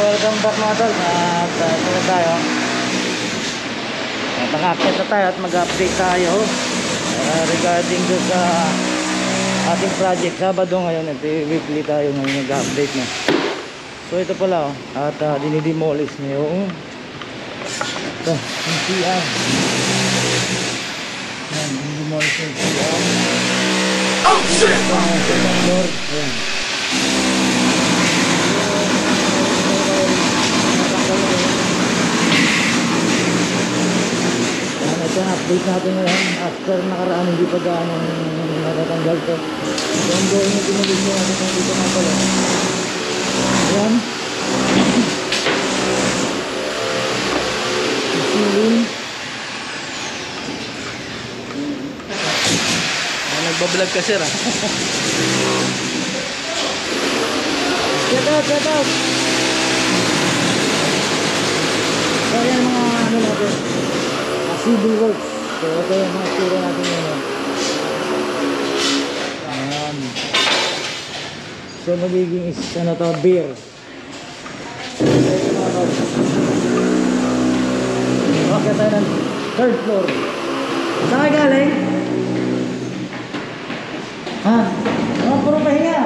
welcome back mga tol. At ito tayo. At nakakit na tayo at mag-update tayo regarding doon sa ating project. Sabado ngayon, weekly tayo ngayon mag-update na. So ito pala at dinidemolish na yung ito, yung CR. Ayan, dinidemolish yung CR. Oh shit! Second floor. Ayan. Ito ang update natin ngayon after nakaraan hindi pa gaano natatanggal to. So ang gawin na tinulis nyo natin kung dito nga pala. Ayan. Ceiling. Nagbablog ka sir ah. Get out. So yan mga ano natin. Civil works. So ito yung mga turo natin ngayon. Ayan. So magiging is ano to, beer. Okay tayo ng third floor. Saan ka galing? Ha? Ano puro pahinga?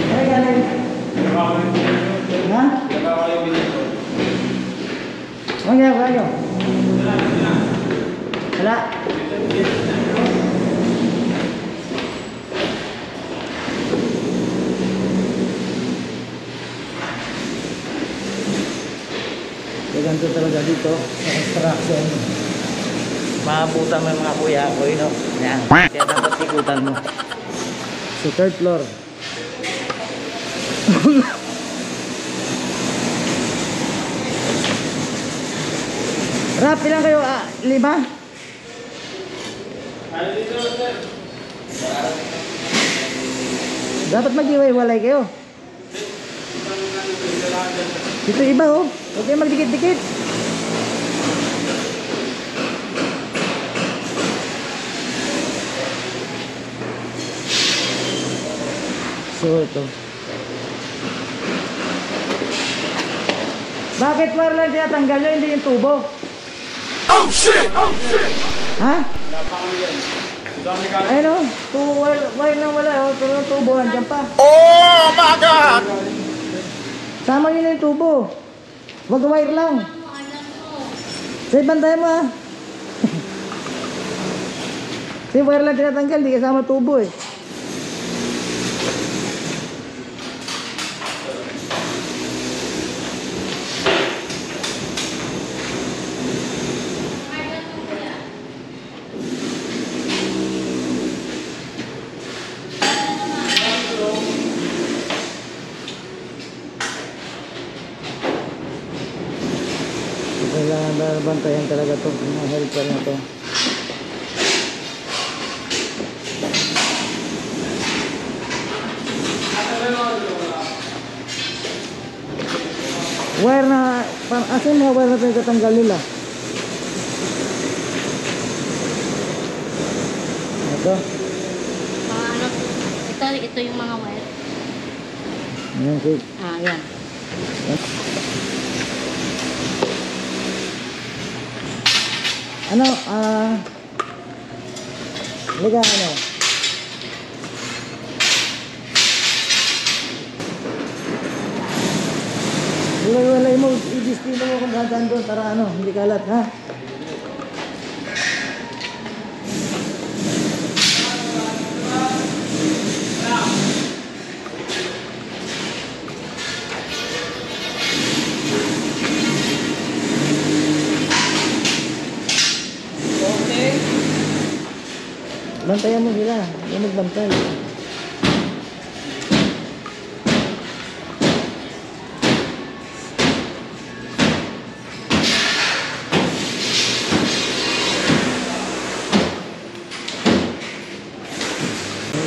Saan ka galing? Ha? Ano ginagawa nyo? Wala? So ganito talaga dito sa construction. Maabutan mo yung mga kuya ko no? Yan. Kaya dapat ikutan mo. So third floor. Rap, ilan kayo? 5? Dapat mag-iwalay kayo. Dito iba oh. Huwag kayo magdikit-dikit. So ito. Bakit wire lang tinatanggal nyo, hindi yung tubo? Oh shit! Ha? Ayun o, wire lang wala o, pero yung tubo nandiyan pa. Oh my God! Sama nyo na yung tubo. Wag wire lang. Say, bantayan mo ha. Say, wire lang tinatanggal, di kasama tubo eh. Kailangan bantayan talaga ito, mga helper na ito. Wire na, asin mga wire na ito yung katanggal nila. Ito. Ito yung mga wire. Ayan, see. Yan. Ano, liga ano? Walay mo, i-distino mo kung saan doon para ano, hindi kalat ha? Bantayan mo sila, yung magbantay. Yung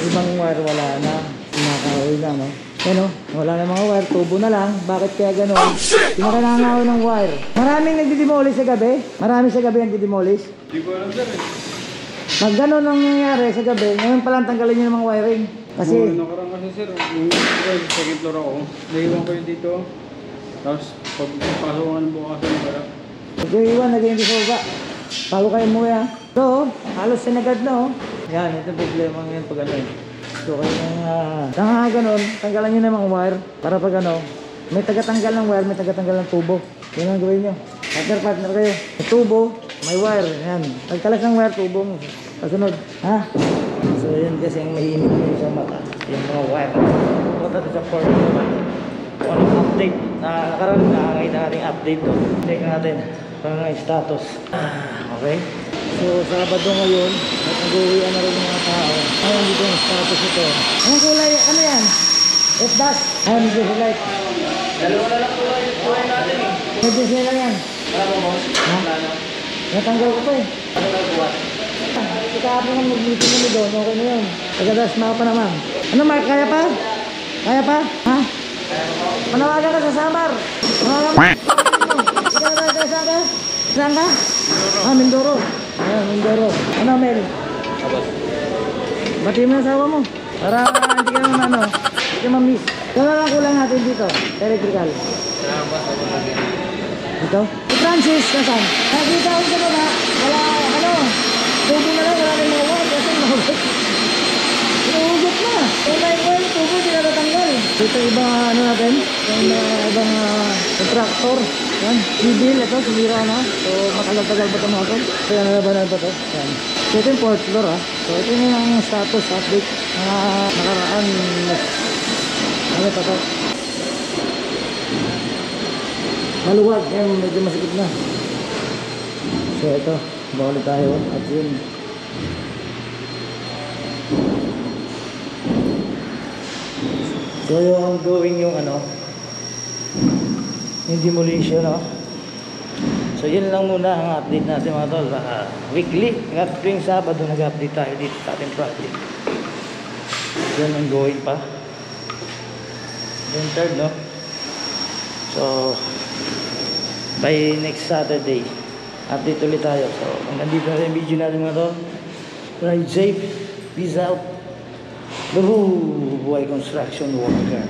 ibang wire wala na, nakakauwi na no? Ano, wala na mga wire, tubo na lang. Bakit kaya gano'n? Hindi na kailangan ng wire. Maraming nagdidemolish sa gabi? Marami sa gabi nagdidemolish? Hindi ko alam sir eh. Pag gano'n ang nangyayari sa gabi, ngayon palang tanggalin nyo ng mga wiring. Kasi, nakaraan kasi sir, yung second floor ako, naiwan ko yun dito. Tapos pag pasokan ng bukas ng bara. nag-iwan, nag-iwan sa baba. Bago kayo umuwi ha. So, halos sinagad na oh. Yan, ito problema ngayon pag ano eh. So, kayo nang ganun, tanggalan nyo na yung mga wire. Para pag ano, may tagatanggal ng wire, may tagatanggal ng tubo. Yan ang gawin nyo. Partner kayo. May tubo, may wire. Yan. Pagkalas ng wire, tubo mo. Kasunod. Ha? So, yun kasi yung mahihinig mo sa mata. Yung mga wire. Punta sa port naman. One update. Nakaraan, nakakita natin update to. Check natin. Pang status. Okay. So, Sabado ngayon, at nag-uwian na rin yung mga tao. Ayun, dito yung status ito. Anong kulay? Ano yan? F-dash. Ayun, medyo light. Dalawa na lang kulay natin eh. Medyo sila yan. Wala mo boss? Ha? Wala. Natanggal ko pa eh. Ano na buwan? Ikaapo ng mag-meeting mo doon, okay na yun. Tagadas pa naman. Ano Mark, kaya pa? Kaya pa? Ha? Manawagan ka sa Samar. Manawagan mo. Ikaw na tayo saan ka? Saan ka? Ah, Mindoro. Ayan, Mindoro. Ano Mel? Bati mo yung asawa mo. Para hindi ka naman ano. Hindi ka ma-miss. Kaya lang kulang natin dito. Electrical. Dito? Si Francis, nasan? Nakikita ko sa baba. Wala, ano, tubo na lang, wala rin mga wire kasi mahugot. Inuhugot na. Kung may wire, tubo, di na natanggal. Dito ibang ano natin, yung ibang contractor. Yan, sibil, ito, sumira na. So, matagal-tagal ba ito mga ito? Kaya nalabanan ba ito? Yan. So, ito yung fourth floor ha. So, ito yung status update. Nakaraan, ano pa ito? Maluwag, yan medyo masikip na. So ito, bawal tayo at yun. So yung going yung ano, yung demolition no. So yun lang muna ang update natin mga tol. Weekly, at tuwing Sabado nag-update tayo dito sa ating project. Yun ang going pa. Yung third no. So by next Saturday, update ulit tayo. So, hanggang dito na yung video natin mga to. Ride safe. Peace out. Buhay construction worker.